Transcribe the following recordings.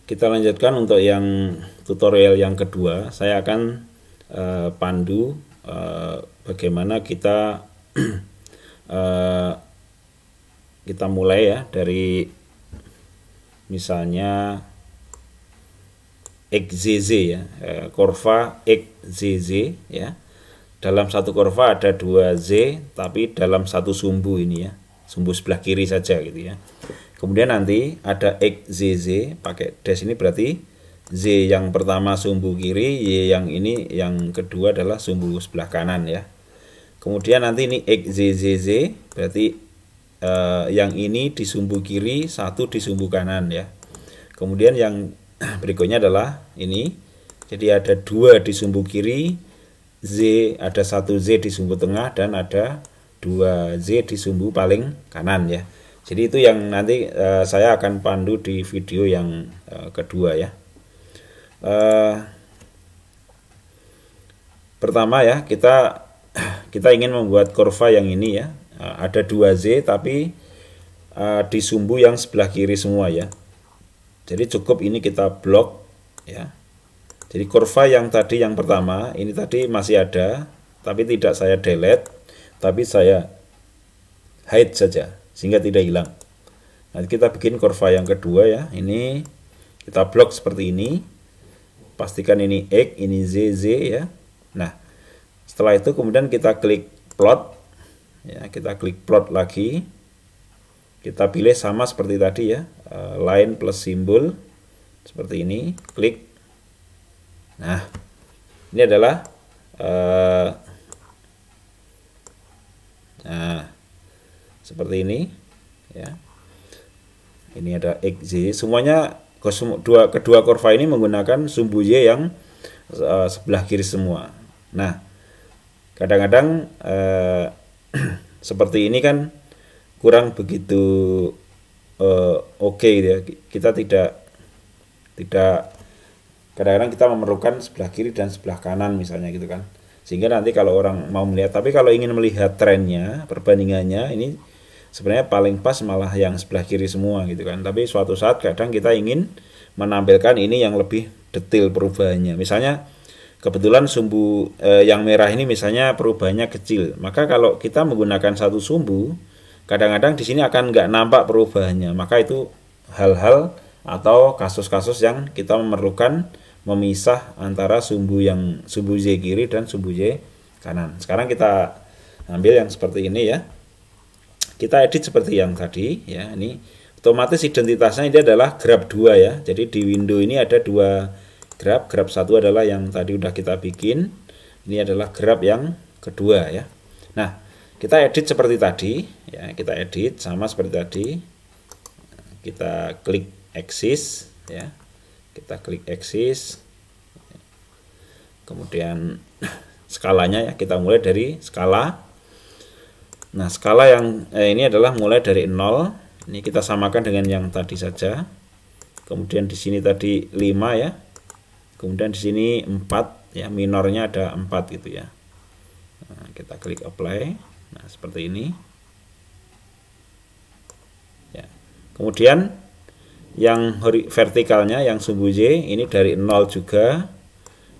kita lanjutkan untuk yang tutorial yang kedua. Saya akan pandu bagaimana kita kita mulai ya dari misalnya XZZ ya, kurva XZZ ya. Dalam satu kurva ada 2Z, tapi dalam satu sumbu ini ya, sumbu sebelah kiri saja gitu ya. Kemudian nanti ada XZZ pakai dash, ini berarti Z yang pertama sumbu kiri, Y yang ini yang kedua adalah sumbu sebelah kanan ya. Kemudian nanti ini XZZZ berarti yang ini di sumbu kiri, satu di sumbu kanan ya. Kemudian yang berikutnya adalah ini, jadi ada 2 di sumbu kiri, Z ada 1 Z di sumbu tengah, dan ada 2 Z di sumbu paling kanan ya. Jadi itu yang nanti saya akan pandu di video yang kedua ya. Pertama ya, kita ingin membuat kurva yang ini ya, ada 2 Z tapi di sumbu yang sebelah kiri semua ya. Jadi cukup ini kita blok ya. Jadi kurva yang tadi yang pertama ini tadi masih ada, tapi tidak saya delete, tapi saya hide saja sehingga tidak hilang. Nanti kita bikin kurva yang kedua ya. Ini kita blok seperti ini. Pastikan ini X, ini Z, Z ya. Nah, setelah itu kemudian kita klik plot ya, kita klik plot lagi. Kita pilih sama seperti tadi ya, line plus simbol seperti ini, klik. Nah, ini adalah seperti ini ya. Ini ada XZ, semuanya kedua kurva ini menggunakan sumbu Y yang sebelah kiri semua. Nah, kadang-kadang seperti ini kan kurang begitu oke ya. Kita tidak kadang-kadang kita memerlukan sebelah kiri dan sebelah kanan misalnya gitu kan, sehingga nanti kalau orang mau melihat, tapi kalau ingin melihat trennya, perbandingannya, ini sebenarnya paling pas malah yang sebelah kiri semua gitu kan. Tapi suatu saat kadang kita ingin menampilkan ini yang lebih detail perubahannya, misalnya kebetulan sumbu yang merah ini misalnya perubahannya kecil, maka kalau kita menggunakan satu sumbu, kadang-kadang di sini akan nggak nampak perubahannya. Maka itu hal-hal atau kasus-kasus yang kita memerlukan memisah antara sumbu Z kiri dan sumbu Y kanan. Sekarang kita ambil yang seperti ini ya. Kita edit seperti yang tadi ya. Ini otomatis identitasnya ini adalah grab 2 ya. Jadi di window ini ada 2 grab. Grab 1 adalah yang tadi udah kita bikin. Ini adalah grab yang kedua ya. Nah, kita edit seperti tadi ya. Kita edit sama seperti tadi. Kita klik axis ya. Kita klik axis, kemudian skalanya ya, kita mulai dari skala. Nah, skala yang ini adalah mulai dari 0. Ini kita samakan dengan yang tadi saja. Kemudian di sini tadi 5 ya. Kemudian di sini 4 ya, minornya ada 4 gitu ya. Nah, kita klik apply. Nah, seperti ini. Ya. Kemudian yang vertikalnya yang sumbu Y ini dari 0 juga,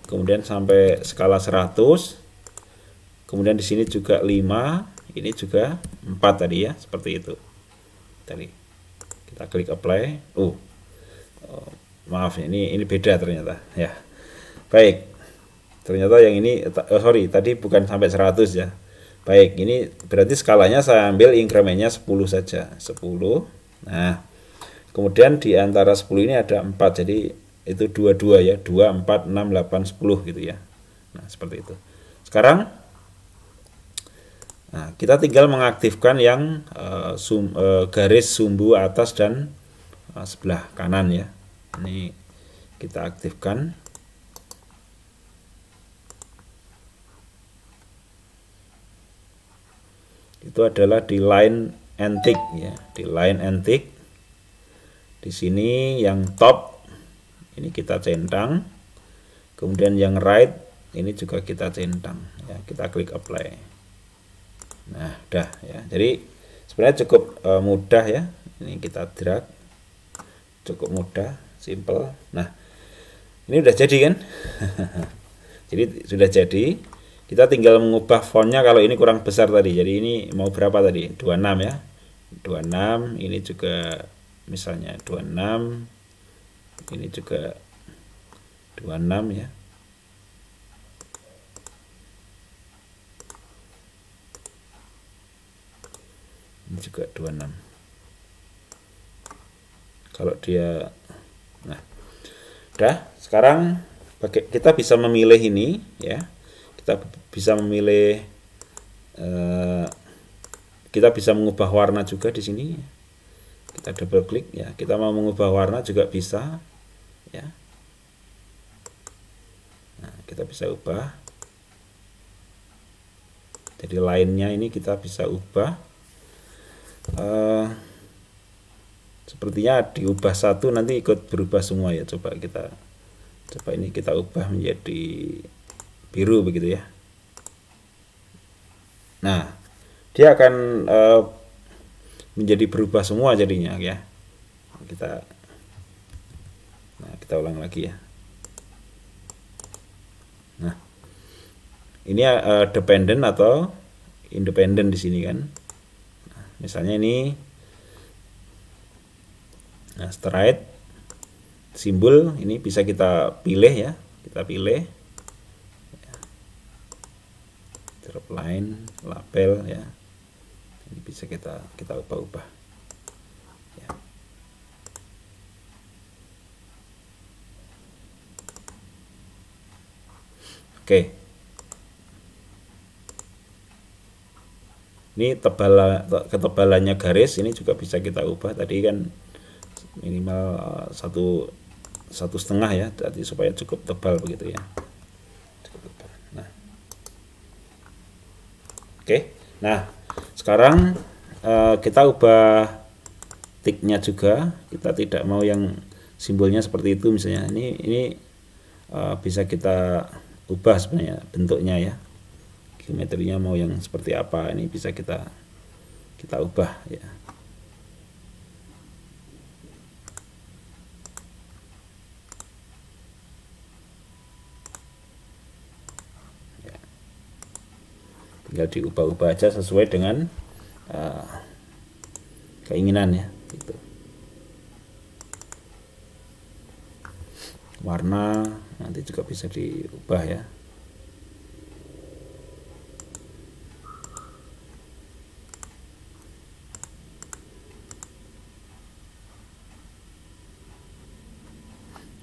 kemudian sampai skala 100, kemudian di sini juga 5, ini juga 4 tadi ya, seperti itu tadi. Kita klik apply. Maaf, ini beda ternyata ya. Baik, ternyata yang ini sorry, tadi bukan sampai 100 ya. Baik, ini berarti skalanya saya ambil incrementnya 10 saja, 10. Nah, kemudian di antara 10 ini ada 4, jadi itu 22 ya, 2, 4, 6, 8, 10 gitu ya. Nah, seperti itu. Sekarang kita tinggal mengaktifkan yang garis sumbu atas dan sebelah kanan ya. Ini kita aktifkan. Itu adalah di line and tick ya, di line and tick. Di sini yang top ini kita centang, kemudian yang right ini juga kita centang ya. Kita klik apply. Nah, udah ya. Jadi sebenarnya cukup mudah ya. Ini kita drag, cukup mudah. simple. Nah, ini udah jadi kan? Jadi sudah jadi. Kita tinggal mengubah fontnya kalau ini kurang besar tadi. Jadi ini mau berapa tadi? 26 ya. 26, ini juga misalnya 26. Ini juga 26 ya. Ini juga 26. Kalau dia, nah, udah. Sekarang kita bisa memilih ini ya. Kita bisa memilih, kita bisa mengubah warna juga di sini. Kita double klik ya. Kita mau mengubah warna juga bisa ya. Nah, kita bisa ubah. Jadi lainnya ini kita bisa ubah. Sepertinya diubah satu nanti ikut berubah semua ya. Coba ini kita ubah menjadi biru begitu ya. Nah, dia akan menjadi berubah semua jadinya ya. Kita ulang lagi ya. Nah, ini dependent atau independent di sini kan. Nah, misalnya ini, nah, straight simbol ini bisa kita pilih ya. Kita pilih drop line, label ya. Ini bisa kita ubah-ubah ya. Oke. Ini ketebalannya garis ini juga bisa kita ubah. Tadi kan minimal 1,5 ya, jadi supaya cukup tebal begitu ya. Nah, oke. Nah, sekarang kita ubah tiknya juga. Kita tidak mau yang simbolnya seperti itu misalnya. Ini bisa kita ubah sebenarnya bentuknya ya. Geometrinya mau yang seperti apa, ini bisa kita ubah ya. Tinggal diubah-ubah aja sesuai dengan keinginan ya gitu. Warna nanti juga bisa diubah ya.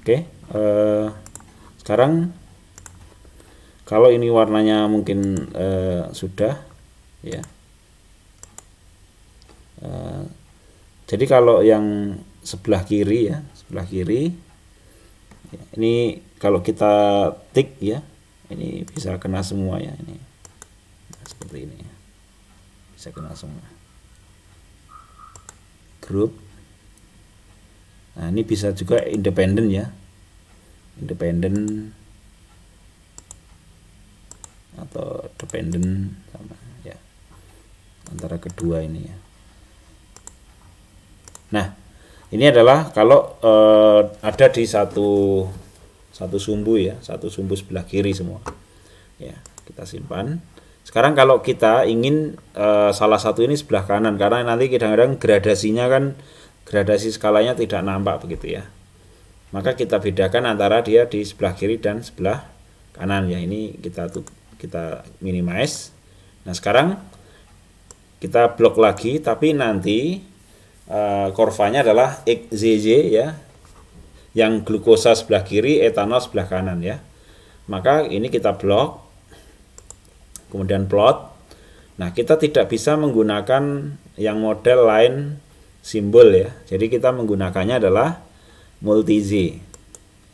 Oke, sekarang kalau ini warnanya mungkin sudah ya. Jadi kalau yang sebelah kiri ya, ini kalau kita tik ya, ini bisa kena semua ya ini. Nah, seperti ini ya. Bisa kena semua. Grup. Nah, ini bisa juga independen ya. Independen atau dependent sama ya. Antara kedua ini ya. Nah, ini adalah kalau ada di satu sumbu ya, satu sumbu sebelah kiri semua. Ya, kita simpan. Sekarang kalau kita ingin salah satu ini sebelah kanan, karena nanti kadang-kadang gradasi skalanya tidak nampak begitu ya. Maka kita bedakan antara dia di sebelah kiri dan sebelah kanan ya. Ini kita minimize. Nah, sekarang kita blok lagi, tapi nanti korvanya adalah XZY ya, yang glukosa sebelah kiri, etanol sebelah kanan ya. Maka ini kita blok, kemudian plot. Nah, kita tidak bisa menggunakan yang model line simbol ya. Jadi kita menggunakannya adalah multi Z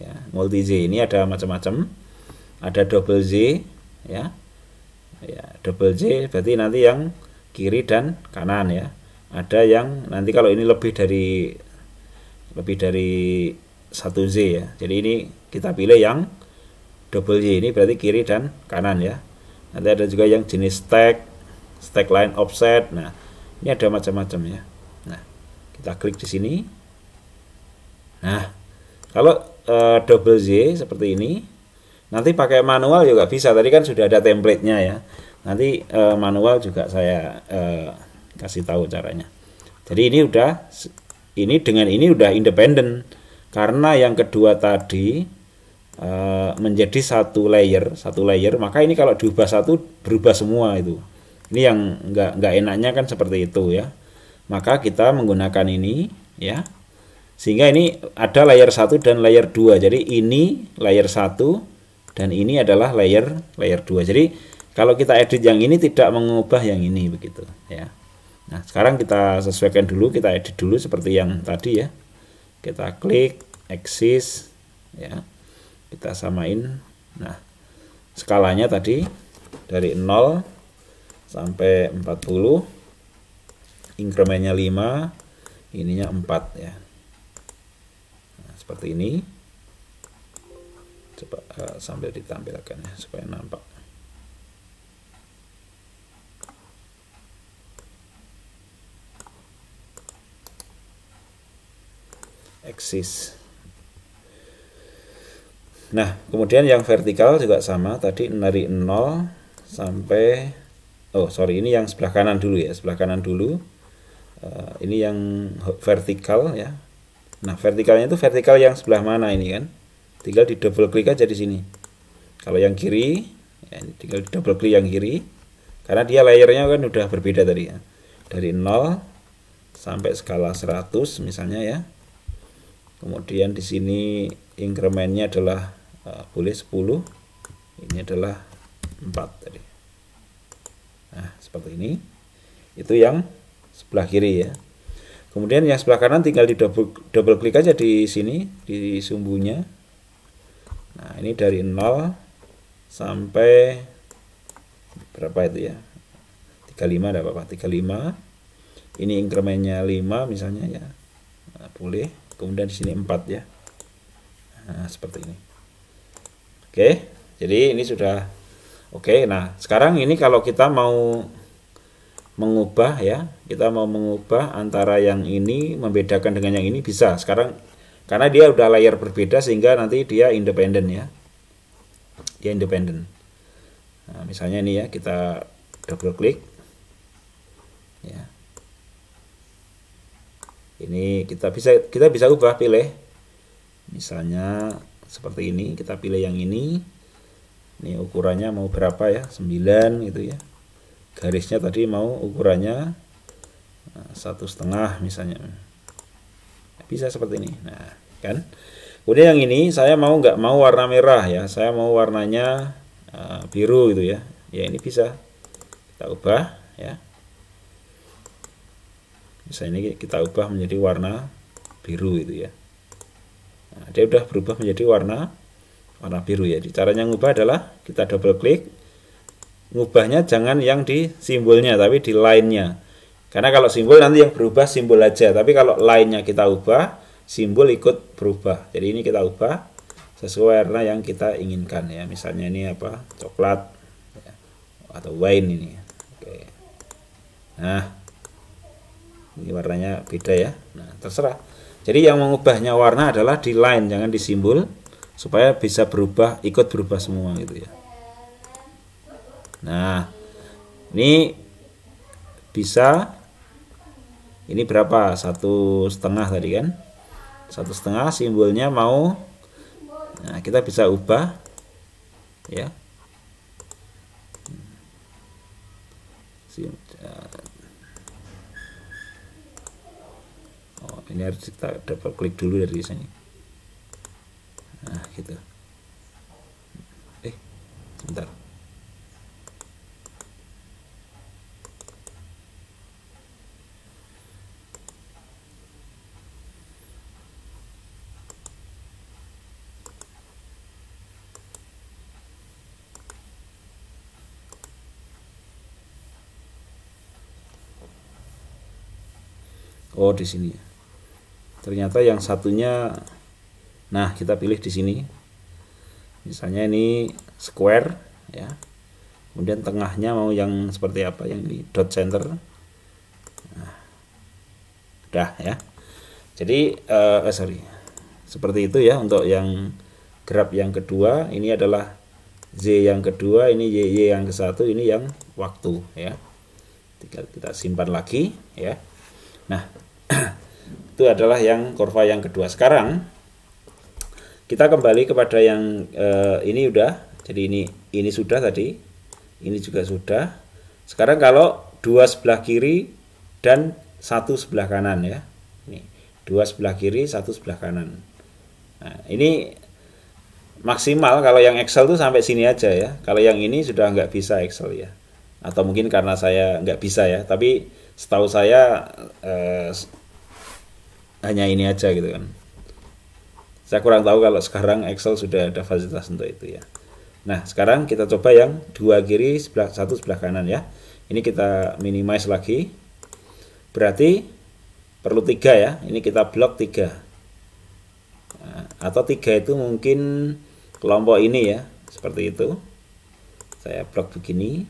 ya. Multi Z ini ada macam-macam. Ada double Z ya. Ya, double Z berarti nanti yang kiri dan kanan ya. Ada yang nanti kalau ini lebih dari 1Z ya. Jadi ini kita pilih yang double Z, ini berarti kiri dan kanan ya. Nanti ada juga yang jenis stack line offset. Nah, ini ada macam-macam ya. Nah, kita klik di sini. Nah, Kalau double Z seperti ini, nanti pakai manual juga bisa. Tadi kan sudah ada template-nya ya. Nanti manual juga saya kasih tahu caranya. Jadi ini dengan ini udah independen, karena yang kedua tadi menjadi satu layer, maka ini kalau diubah satu berubah semua itu. Ini yang nggak enaknya kan seperti itu ya. Maka kita menggunakan ini ya. Sehingga ini ada layer 1 dan layer 2. Jadi ini layer 1 dan ini adalah layer 2. Jadi kalau kita edit yang ini tidak mengubah yang ini begitu ya. Nah, sekarang kita sesuaikan dulu, kita edit dulu seperti yang tadi ya. Kita klik axis ya. Kita samain. Nah, skalanya tadi dari 0 sampai 40. Incrementnya 5, ininya 4 ya. Seperti ini. Coba sambil ditampilkan ya supaya nampak. Axis. Nah, kemudian yang vertikal juga sama, tadi dari 0 sampai ini yang sebelah kanan dulu ya, sebelah kanan dulu. Ini yang vertikal ya. Nah, vertikalnya itu vertikal yang sebelah mana ini kan? Tinggal di double klik aja di sini. Kalau yang kiri, ya, tinggal di double klik yang kiri. Karena dia layernya kan udah berbeda tadi ya. Dari 0 sampai skala 100 misalnya ya. Kemudian di sini incrementnya adalah boleh 10. Ini adalah 4 tadi. Nah, seperti ini. Itu yang sebelah kiri ya. Kemudian yang sebelah kanan tinggal di double klik aja di sini, di sumbunya. Nah, ini dari 0 sampai berapa itu ya? 35 ada apa-apa, 35. Ini incrementnya 5 misalnya ya. Nah, boleh. Kemudian di sini 4 ya. Nah, seperti ini. Oke, jadi ini sudah oke. Nah, sekarang ini kalau kita mau mengubah ya, kita mau mengubah antara yang ini membedakan dengan yang ini bisa sekarang, karena dia udah layer berbeda sehingga nanti dia independen ya, dia independen. Nah, misalnya ini ya, kita double klik ya, ini kita bisa ubah, pilih misalnya seperti ini, kita pilih yang ini ukurannya mau berapa ya, 9 gitu ya. Garisnya tadi mau ukurannya 1,5 misalnya, bisa seperti ini. Nah kan, kemudian yang ini saya nggak mau warna merah ya, saya mau warnanya biru gitu ya. Ya ini bisa kita ubah ya, bisa ini kita ubah menjadi warna biru gitu ya. Nah, dia udah berubah menjadi warna biru ya. Caranya ngubah adalah kita double klik. Ngubahnya jangan yang di simbolnya tapi di line-nya. Karena kalau simbol nanti yang berubah simbol aja, tapi kalau line-nya kita ubah, simbol ikut berubah. Jadi ini kita ubah sesuai warna yang kita inginkan ya. Misalnya ini apa? Coklat ya, atau wine ini. Oke. Nah, ini warnanya beda ya. Nah, terserah. Jadi yang mengubahnya warna adalah di line, jangan di simbol, supaya bisa berubah, ikut berubah semua gitu ya. Nah, ini bisa, ini berapa? 1,5 tadi kan? 1,5 simbolnya mau, nah kita bisa ubah ya. Oh, ini harus kita double klik dulu dari sini. Nah, gitu. Sebentar. Oh, di sini. Ternyata yang satunya, nah kita pilih di sini. Misalnya ini square ya. Kemudian tengahnya mau yang seperti apa, yang di dot center. Nah, udah ya. Jadi Seperti itu ya untuk yang graf yang kedua. Ini adalah Z yang kedua, ini Y yang ke satu, ini yang waktu ya. Tinggal kita simpan lagi ya. Nah, itu adalah yang kurva yang kedua. Sekarang kita kembali kepada yang ini udah. Jadi ini sudah tadi. Ini juga sudah. Sekarang kalau dua sebelah kiri dan satu sebelah kanan ya. Ini dua sebelah kiri, satu sebelah kanan. Nah, ini maksimal kalau yang Excel tuh sampai sini aja ya. Kalau yang ini sudah nggak bisa Excel ya. Atau mungkin karena saya nggak bisa ya. Tapi setahu saya hanya ini aja gitu kan. Saya kurang tahu kalau sekarang Excel sudah ada fasilitas untuk itu ya. Nah, sekarang kita coba yang dua kiri, satu sebelah kanan ya. Ini kita minimize lagi. Berarti perlu 3 ya. Ini kita blok 3. Nah, atau 3 itu mungkin kelompok ini ya. Seperti itu. Saya blok begini.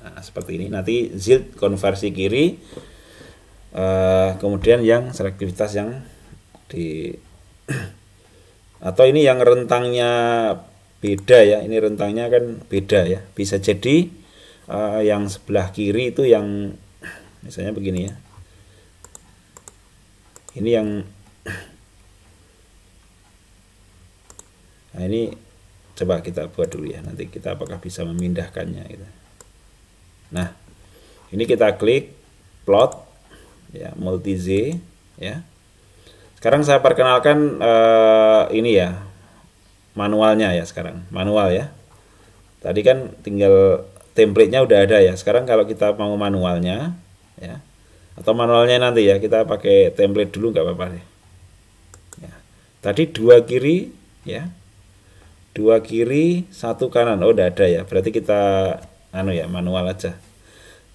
Nah, seperti ini. Nanti ZILT konversi kiri. Kemudian yang selektivitas yang di atau ini yang rentangnya beda ya. Ini rentangnya kan beda ya. Bisa jadi yang sebelah kiri itu yang misalnya begini ya. Ini yang nah ini coba kita buat dulu ya. Nanti kita apakah bisa memindahkannya gitu. Nah, ini kita klik plot ya, multi Z ya. Sekarang saya perkenalkan ini ya, manualnya ya sekarang, manual ya. Tadi kan tinggal template-nya udah ada ya. Sekarang kalau kita mau manualnya ya, atau manualnya nanti ya, kita pakai template dulu nggak apa-apa deh. Ya. Tadi dua kiri ya, dua kiri, satu kanan. Oh udah ada ya. Berarti kita ya manual aja.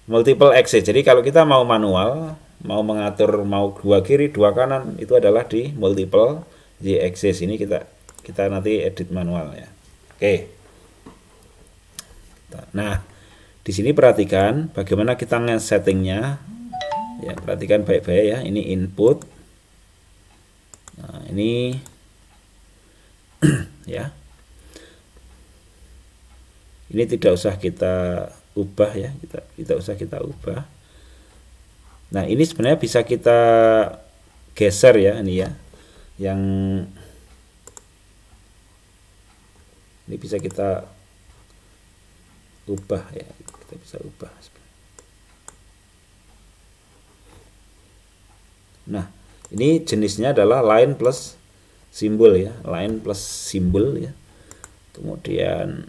Multiple axis. Jadi kalau kita mau manual, mau mengatur mau dua kiri dua kanan, itu adalah di multiple Z axis. Ini kita nanti edit manual ya. Oke. Nah, di sini perhatikan bagaimana kita nge-settingnya. Ya, perhatikan baik-baik ya. Ini input. Nah, ini ya. Ini tidak usah kita ubah ya, tidak usah kita ubah. Nah, ini sebenarnya bisa kita geser ya, ini ya. Yang ini bisa kita ubah ya, kita bisa ubah. Nah, ini jenisnya adalah line plus simbol ya, line plus simbol ya. Kemudian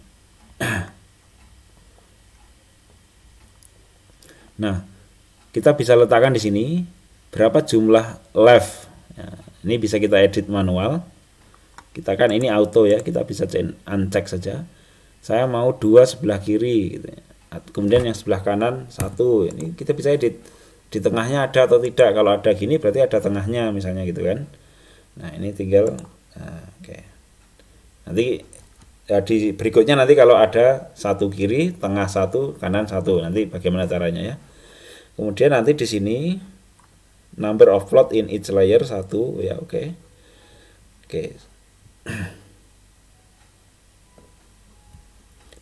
nah, kita bisa letakkan di sini berapa jumlah left. Ya, ini bisa kita edit manual. Kita kan ini auto ya, kita bisa uncheck saja. Saya mau dua sebelah kiri gitu ya. Kemudian yang sebelah kanan satu. Ini kita bisa edit. Di tengahnya ada atau tidak. Kalau ada gini berarti ada tengahnya misalnya gitu kan. Nah, ini tinggal oke. Nanti ya, di berikutnya nanti kalau ada satu kiri, tengah satu, kanan satu. Nanti bagaimana caranya ya. Kemudian nanti di sini number of plot in each layer 1 ya, oke. Oke.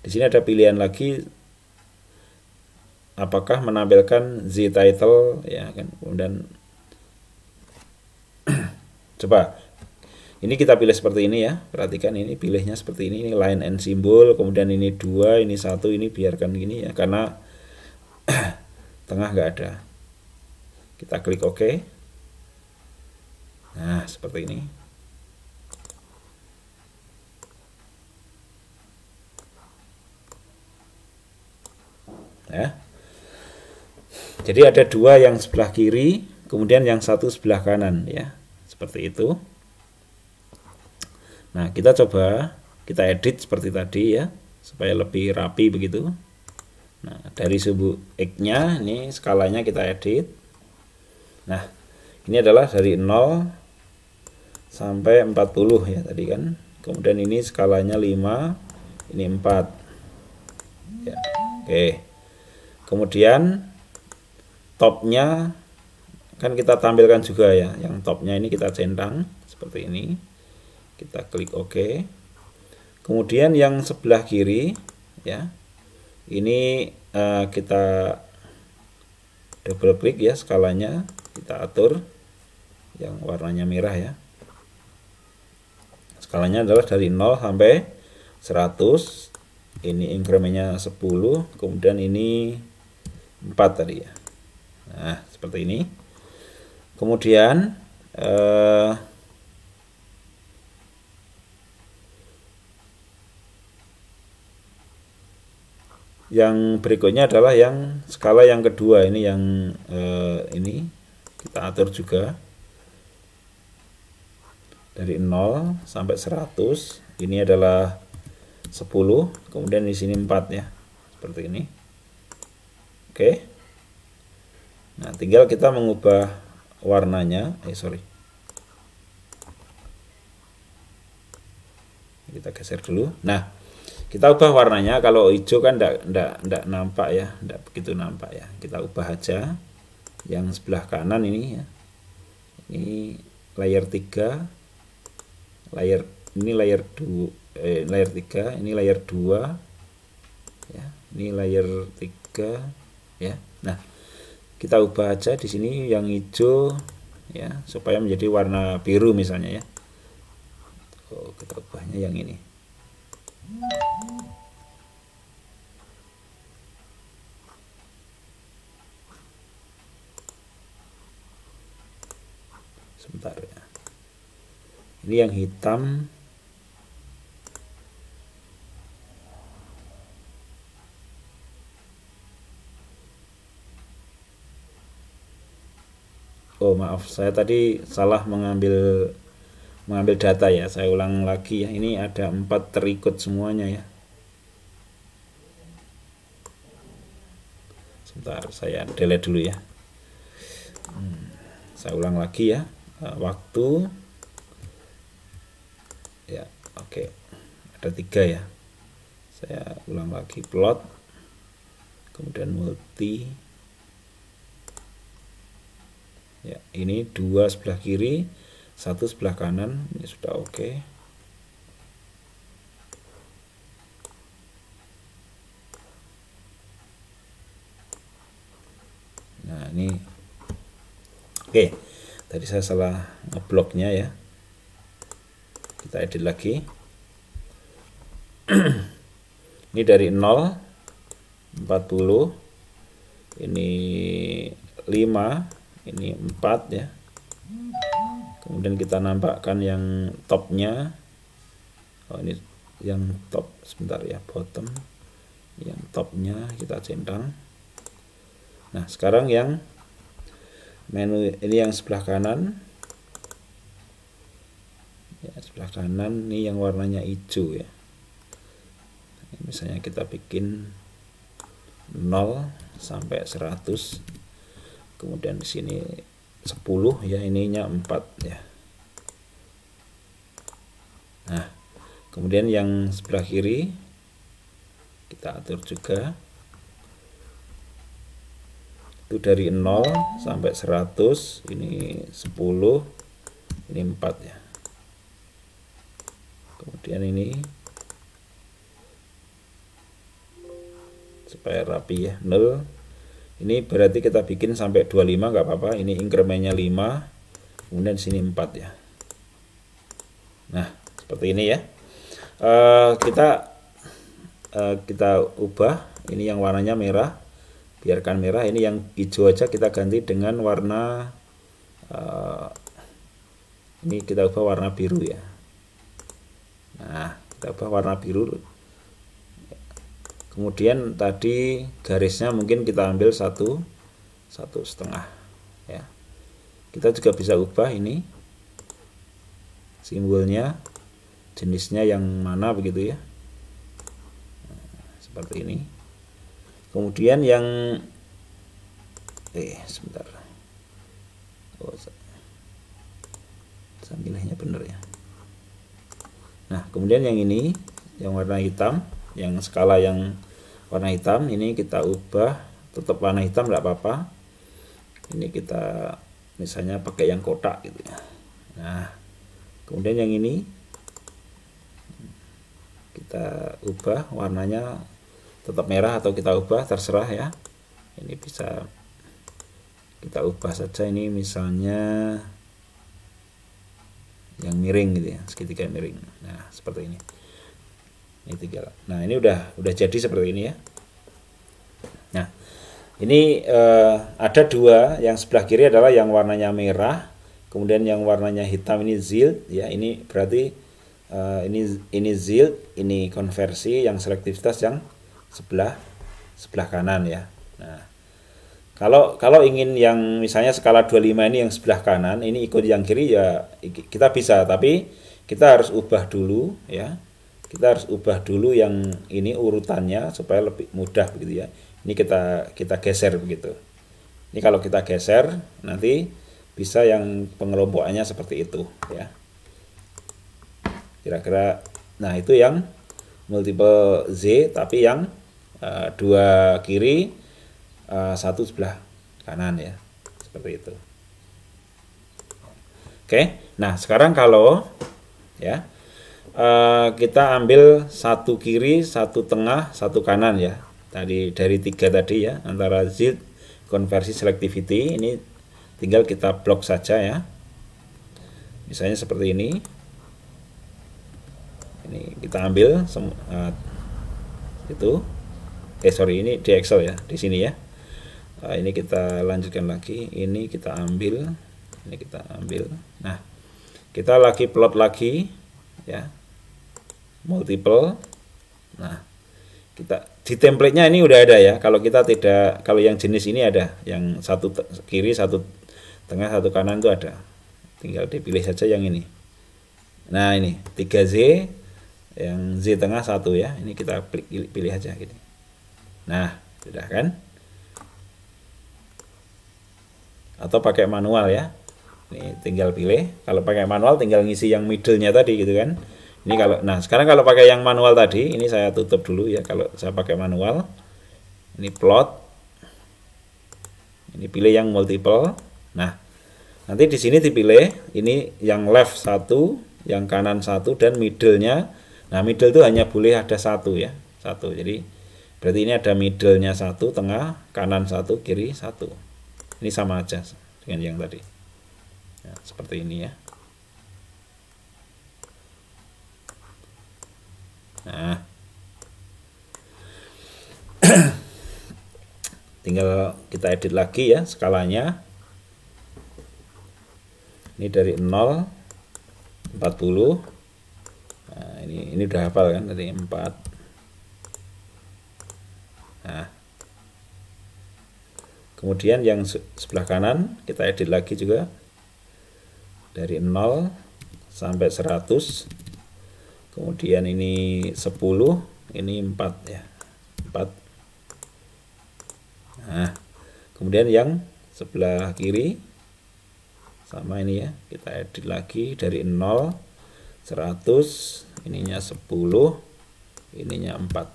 Di sini ada pilihan lagi apakah menampilkan Z title ya kan. Kemudian coba ini kita pilih seperti ini ya. Perhatikan ini pilihnya seperti ini line and symbol, kemudian ini 2, ini 1, ini biarkan gini ya karena tengah nggak ada. Kita klik OK. Nah, seperti ini. Ya. Jadi ada dua yang sebelah kiri, kemudian yang satu sebelah kanan ya. Seperti itu. Nah, kita coba kita edit seperti tadi ya, supaya lebih rapi begitu. Nah, dari sumbu X-nya ini skalanya kita edit. Nah, ini adalah dari 0 sampai 40 ya tadi kan. Kemudian ini skalanya 5, ini 4. Ya. Oke. Kemudian topnya kan kita tampilkan juga ya, yang topnya ini kita centang seperti ini, kita klik OK. Kemudian yang sebelah kiri ya, ini kita double klik ya, skalanya kita atur yang warnanya merah ya. Skalanya adalah dari 0 sampai 100. Ini incrementnya 10, kemudian ini 4 tadi ya. Nah, seperti ini. Kemudian yang berikutnya adalah yang skala yang kedua, ini yang ini kita atur juga dari 0 sampai 100. Ini adalah 10, kemudian di sini 4 ya, seperti ini. Oke. Nah, tinggal kita mengubah warnanya. Kita geser dulu. Nah, kita ubah warnanya. Kalau hijau kan enggak nampak ya, enggak begitu nampak ya. Kita ubah aja yang sebelah kanan ini ya. Ini layer 3, ini layer 2, layer 3, ini layer 2 ya, ini layer 3 ya. Nah, kita ubah aja di sini yang hijau ya, supaya menjadi warna biru misalnya ya. Kita ubahnya yang ini. Sebentar ya. Ini yang hitam. Oh maaf, saya tadi salah mengambil data ya. Saya ulang lagi ya. Ini ada 4 terikut semuanya ya. Sebentar, saya delete dulu ya. Saya ulang lagi ya. Waktu ya, oke. Ada 3 ya. Saya ulang lagi, plot, kemudian multi ya. Ini 2 sebelah kiri, 1 sebelah kanan. Ini sudah oke. Nah, ini oke. Tadi saya salah ngebloknya ya. Kita edit lagi. Ini dari 0, 40, ini 5, ini 4 ya. Kemudian kita nampakkan yang topnya. Oh, ini yang top, sebentar ya, bottom. Yang topnya kita centang. Nah, sekarang yang menu ini yang sebelah kanan ya, sebelah kanan ini yang warnanya hijau ya. Misalnya kita bikin 0 sampai 100, kemudian di sini 10 ya, ininya 4 ya. Nah, kemudian yang sebelah kiri kita atur juga, itu dari 0 sampai 100, ini 10, ini 4 ya. Kemudian ini supaya rapi ya, 0. Ini berarti kita bikin sampai 25 nggak apa-apa. Ini incrementnya 5, kemudian di sini 4 ya. Nah, seperti ini ya. Kita ubah. Ini yang warnanya merah, biarkan merah. Ini yang hijau aja kita ganti dengan warna ini kita ubah warna biru ya. Nah, kita ubah warna biru. Kemudian tadi garisnya mungkin kita ambil 1,5 ya. Kita juga bisa ubah ini simbolnya, jenisnya yang mana begitu ya. Nah, seperti ini. Kemudian yang sebentar. Oh, saya milihnya bener ya. Nah, kemudian yang ini yang warna hitam, yang skala yang warna hitam ini kita ubah tetap warna hitam, nggak apa-apa. Ini kita misalnya pakai yang kotak gitu ya. Nah, kemudian yang ini kita ubah warnanya tetap merah atau kita ubah, terserah ya. Ini bisa kita ubah saja, ini misalnya yang miring gitu ya, segitiga miring. Nah, seperti ini. Ini tinggal. Nah, ini udah jadi seperti ini ya. Nah, ini ada dua, yang sebelah kiri adalah yang warnanya merah, kemudian yang warnanya hitam ini Zilt ya. Ini berarti ini Zilt, ini konversi, yang selektivitas yang sebelah kanan ya. Nah, kalau ingin yang misalnya skala 25 ini yang sebelah kanan, ini ikut yang kiri ya kita bisa, tapi kita harus ubah dulu ya. Kita harus ubah dulu yang ini urutannya supaya lebih mudah begitu ya. Ini kita geser begitu. Ini kalau kita geser nanti bisa yang pengelompokannya seperti itu ya. Kira-kira, nah itu yang multiple Z tapi yang dua kiri, satu sebelah kanan ya, seperti itu. Oke, nah sekarang kalau ya kita ambil satu kiri, satu tengah, satu kanan ya. Tadi dari 3 tadi ya, antara Zilt, konversi, selectivity, ini tinggal kita blok saja ya. Misalnya seperti ini. Ini kita ambil itu. Sorry, ini di Excel ya, di sini ya. Ini kita lanjutkan lagi, ini kita ambil, ini kita ambil. Nah, kita lagi plot lagi ya, multiple. Nah, kita di template-nya ini udah ada ya. Kalau kita tidak, kalau yang jenis ini ada, yang satu kiri, satu tengah, satu kanan itu ada. Tinggal dipilih saja yang ini. Nah, ini 3Z, yang Z tengah satu ya. Ini kita pilih aja gini. Nah, sudah kan? Atau pakai manual ya. Ini tinggal pilih. Kalau pakai manual tinggal ngisi yang middle-nya tadi gitu kan. Ini kalau, nah sekarang kalau pakai yang manual tadi, ini saya tutup dulu ya. Kalau saya pakai manual, ini plot, ini pilih yang multiple. Nah, nanti di sini dipilih ini yang left satu, yang kanan satu, dan middle-nya. Nah, middle itu hanya boleh ada satu ya, satu. Jadi berarti ini ada middle-nya satu, tengah, kanan satu, kiri satu. Ini sama aja dengan yang tadi. Nah, seperti ini ya. Nah, tinggal kita edit lagi ya skalanya. Ini dari 0, 40. Nah, ini udah hafal kan dari 4. Nah, kemudian yang sebelah kanan kita edit lagi juga dari 0 sampai 100. Kemudian ini 10, ini 4 ya. 4. Nah, kemudian yang sebelah kiri sama ini ya, kita edit lagi dari 0, 100, ininya 10, ininya 4.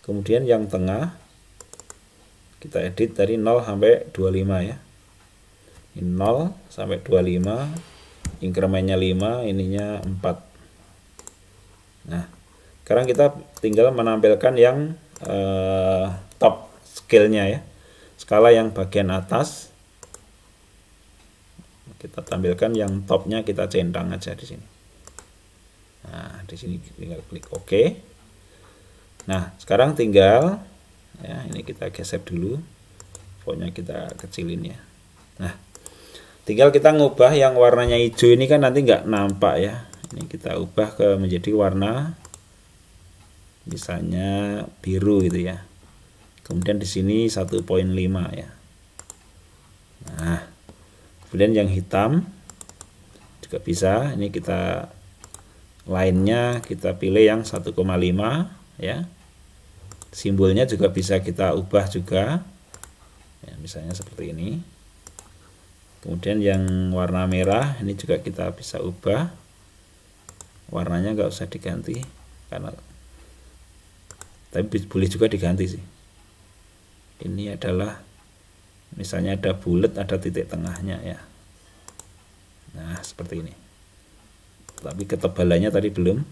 Kemudian yang tengah kita edit dari 0 sampai 25 ya. Ini 0 sampai 25, incrementnya 5, ininya 4. Nah, sekarang kita tinggal menampilkan yang top scale-nya ya. Skala yang bagian atas. Kita tampilkan yang topnya, kita centang aja di sini. Nah, di sini tinggal klik OK. Nah, sekarang tinggal ya, ini kita geser dulu, fontnya kita kecilin ya. Nah, tinggal kita ngubah yang warnanya hijau ini kan nanti nggak nampak ya. Ini kita ubah ke menjadi warna misalnya biru gitu ya. Kemudian di sini 1.5 ya. Nah, kemudian yang hitam juga bisa. Ini kita lainnya kita pilih yang 1,5 ya. Simbolnya juga bisa kita ubah juga ya, misalnya seperti ini. Kemudian yang warna merah ini juga kita bisa ubah warnanya, nggak usah diganti karena, tapi boleh juga diganti sih. Ini adalah Misalnya ada bulat, ada titik tengahnya ya. Nah, seperti ini. Tapi ketebalannya tadi belum.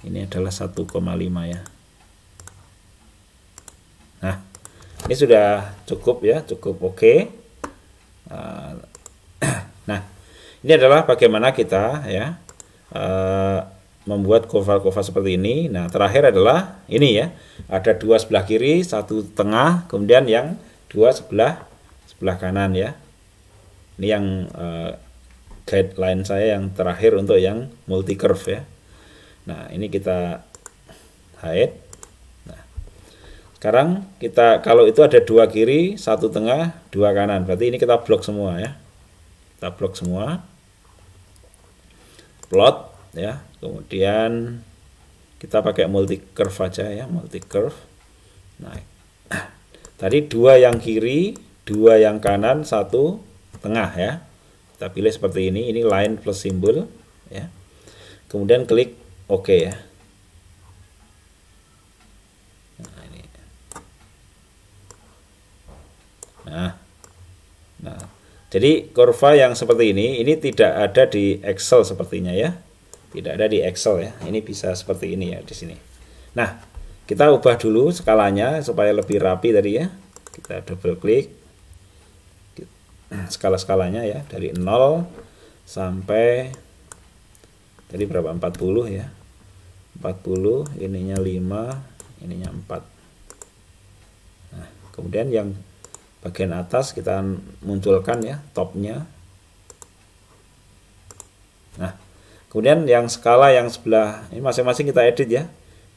Ini adalah 1,5 ya. Nah, ini sudah cukup ya, cukup oke. Nah, ini adalah bagaimana kita ya membuat kurva-kurva seperti ini. Nah, terakhir adalah ini ya. Ada dua sebelah kiri, satu tengah, kemudian yang dua sebelah kanan ya. Ini yang guideline saya yang terakhir untuk yang multi curve ya. Nah, ini kita hide. Nah, sekarang kita kalau itu ada dua kiri, satu tengah, dua kanan. Berarti ini kita blok semua ya. Kita blok semua. Plot ya. Kemudian kita pakai multi curve aja ya, multi curve. Nah, tadi dua yang kiri, dua yang kanan, satu tengah ya. Kita pilih seperti ini line plus simbol ya. Kemudian klik OK ya. Nah, ini. Nah, jadi kurva yang seperti ini tidak ada di Excel sepertinya ya. Tidak ada di Excel ya. Ini bisa seperti ini ya di sini. Nah, kita ubah dulu skalanya supaya lebih rapi tadi ya. Kita double klik. Skala-skalanya ya dari 0 sampai tadi berapa? 40 ya. 40, ininya 5, ininya 4. Nah, kemudian yang bagian atas kita munculkan ya topnya. Nah, kemudian yang skala yang sebelah ini masing-masing kita edit ya.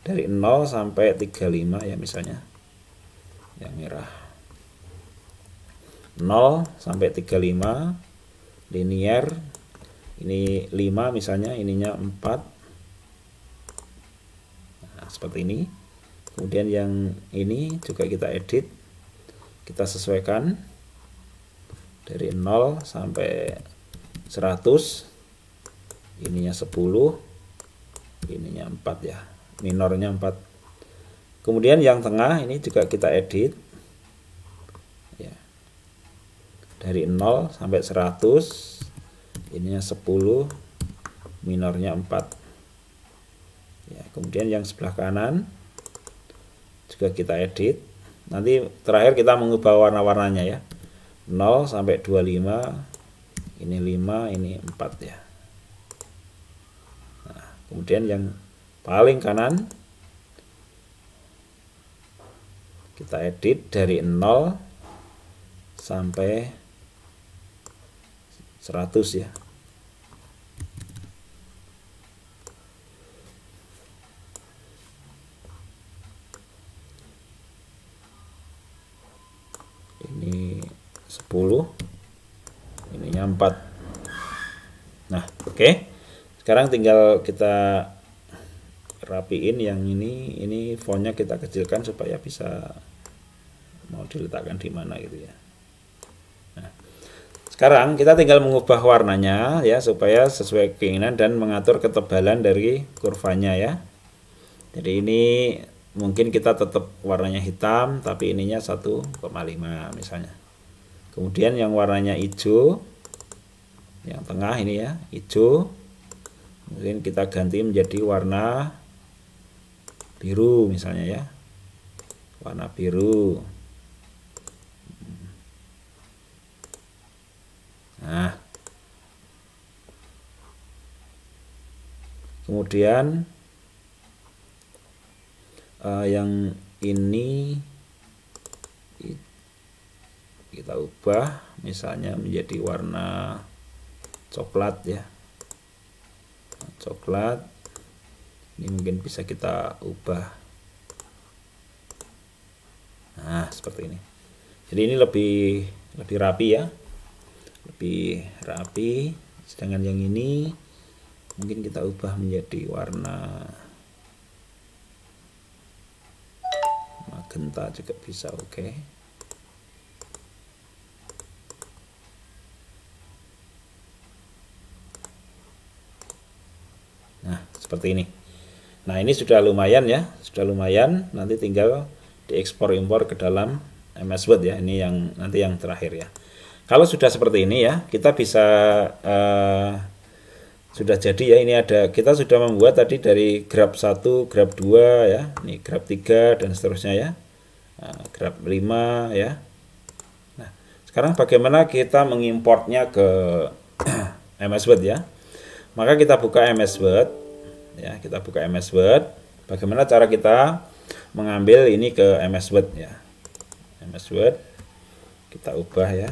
Dari 0 sampai 35 ya misalnya. Yang merah. 0 sampai 35 linear. Ini 5 misalnya, ininya 4. Nah, seperti ini. Kemudian yang ini juga kita edit. Kita sesuaikan dari 0 sampai 100. Ininya 10. Ininya 4 ya. Minornya 4. Kemudian yang tengah ini juga kita edit. Ya. Dari 0 sampai 100. Ininya 10, minornya 4 ya. Kemudian yang sebelah kanan juga kita edit. Nanti terakhir kita mengubah warna-warnanya ya. 0 sampai 25, ini 5, ini 4 ya. Nah, kemudian yang paling kanan kita edit dari 0 sampai 100 ya. Ini 10, ininya 4. Nah, oke. Sekarang tinggal kita rapiin yang ini fontnya kita kecilkan supaya bisa mau diletakkan di mana gitu ya. Nah, sekarang kita tinggal mengubah warnanya ya supaya sesuai keinginan dan mengatur ketebalan dari kurvanya ya. Jadi ini mungkin kita tetap warnanya hitam tapi ininya 1,5 misalnya. Kemudian yang warnanya hijau, yang tengah ini ya, hijau. Mungkin kita ganti menjadi warna biru misalnya ya. Warna biru. Nah. Kemudian yang ini kita ubah misalnya menjadi warna coklat ya. Coklat ini mungkin bisa kita ubah. Nah, seperti ini. Jadi ini lebih rapi ya. Lebih rapi. Sedangkan yang ini mungkin kita ubah menjadi warna magenta juga bisa, oke. Nah, seperti ini. Nah, ini sudah lumayan ya, sudah lumayan. Nanti tinggal diekspor impor ke dalam MS Word ya. Ini yang nanti yang terakhir ya. Kalau sudah seperti ini ya, kita bisa sudah jadi ya. Ini ada, kita sudah membuat tadi dari grab 1, grab 2 ya, ini grab 3 dan seterusnya ya. Grab 5 ya. Nah, sekarang bagaimana kita mengimportnya ke MS Word ya. Maka kita buka MS Word ya, kita buka MS Word. Bagaimana cara kita mengambil ini ke MS Word ya. MS Word kita ubah ya.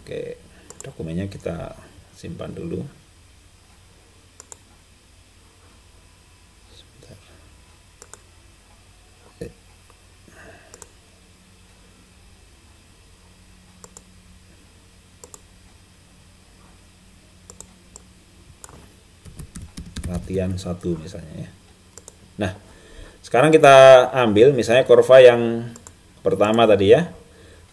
Oke, dokumennya kita simpan dulu. Sebentar. Latihan 1 misalnya ya. Nah, sekarang kita ambil misalnya kurva yang pertama tadi ya.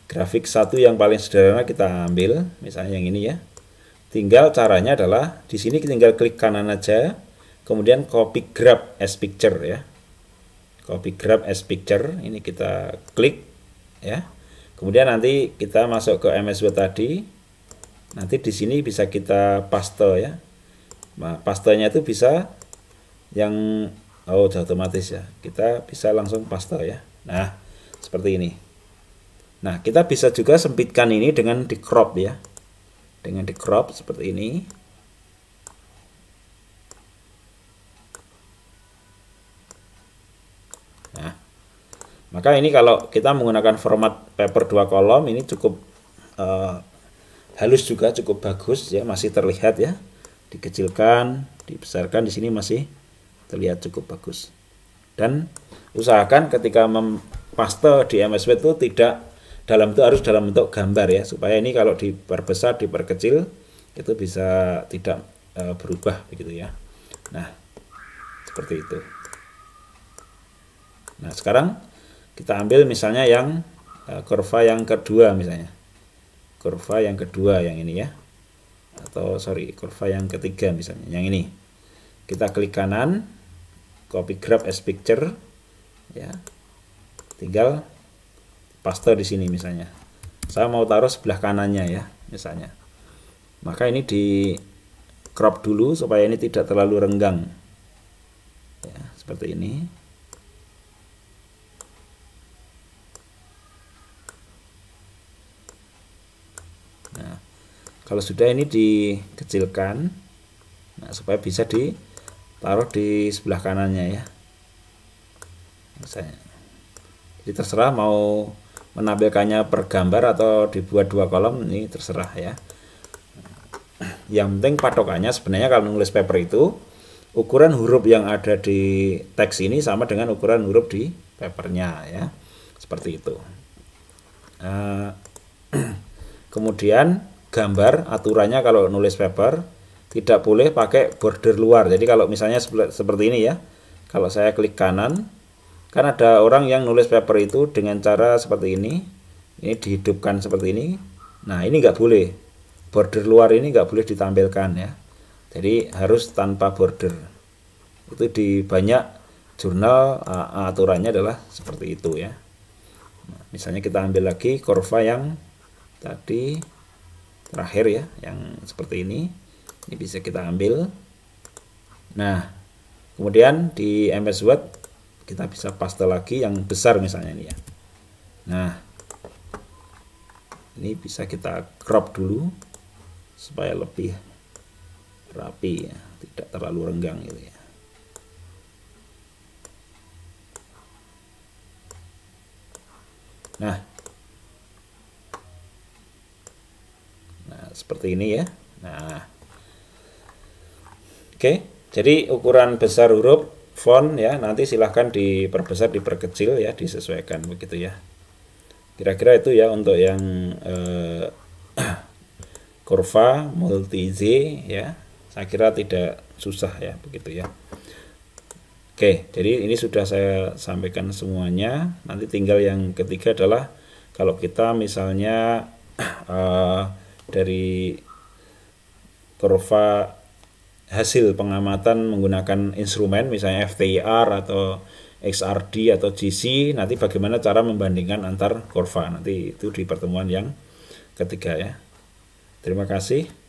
Grafik 1 yang paling sederhana kita ambil, misalnya yang ini ya. Tinggal caranya adalah di sini tinggal klik kanan aja, kemudian copy grab as picture ya. Copy grab as picture, ini kita klik ya. Kemudian nanti kita masuk ke MS Word tadi. Nanti di sini bisa kita paste ya. Nah, pastenya itu bisa yang udah otomatis ya. Kita bisa langsung paste ya. Nah, seperti ini. Nah, kita bisa juga sempitkan ini dengan di crop ya. Dengan di crop seperti ini. Nah, maka ini kalau kita menggunakan format paper 2 kolom ini cukup halus juga, cukup bagus ya, masih terlihat ya. Dikecilkan, dibesarkan, di sini masih terlihat cukup bagus. Dan usahakan ketika mempaste di MS Word itu tidak harus dalam bentuk gambar ya, supaya ini kalau diperbesar, diperkecil itu bisa tidak berubah begitu ya. Nah, seperti itu. Nah, sekarang kita ambil misalnya yang kurva yang kedua misalnya. Kurva yang kedua yang ini ya. Atau kurva yang ketiga misalnya, yang ini. Kita klik kanan, copy grab as picture ya. Tinggal paste di sini misalnya. Saya mau taruh sebelah kanannya ya, misalnya. Maka ini di crop dulu supaya ini tidak terlalu renggang. Ya, seperti ini. Nah, kalau sudah ini dikecilkan, nah, supaya bisa ditaruh di sebelah kanannya ya. Misalnya. Jadi terserah mau menampilkannya per gambar atau dibuat 2 kolom, ini terserah ya. Yang penting patokannya sebenarnya kalau nulis paper itu ukuran huruf yang ada di teks ini sama dengan ukuran huruf di papernya ya, seperti itu. Kemudian gambar aturannya kalau nulis paper tidak boleh pakai border luar. Jadi kalau misalnya seperti ini ya, kalau saya klik kanan, kan ada orang yang nulis paper itu dengan cara seperti ini dihidupkan seperti ini. Nah, ini nggak boleh, border luar ini nggak boleh ditampilkan ya. Jadi harus tanpa border. Itu di banyak jurnal aturannya adalah seperti itu ya. Nah, misalnya kita ambil lagi kurva yang tadi terakhir ya, yang seperti ini bisa kita ambil. Nah, kemudian di MS Word kita bisa paste lagi yang besar misalnya ini ya. Nah, ini bisa kita crop dulu supaya lebih rapi ya, tidak terlalu renggang gitu ya. Nah, seperti ini ya. Nah, oke, jadi ukuran besar huruf font ya, nanti silahkan diperbesar, diperkecil ya, disesuaikan begitu ya. Kira-kira itu ya untuk yang kurva multi Z ya. Saya kira tidak susah ya, begitu ya. Oke, jadi ini sudah saya sampaikan semuanya. Nanti tinggal yang ketiga adalah kalau kita misalnya dari kurva hasil pengamatan menggunakan instrumen misalnya FTIR atau XRD atau GC, nanti bagaimana cara membandingkan antar kurva. Nanti itu di pertemuan yang ketiga ya. Terima kasih.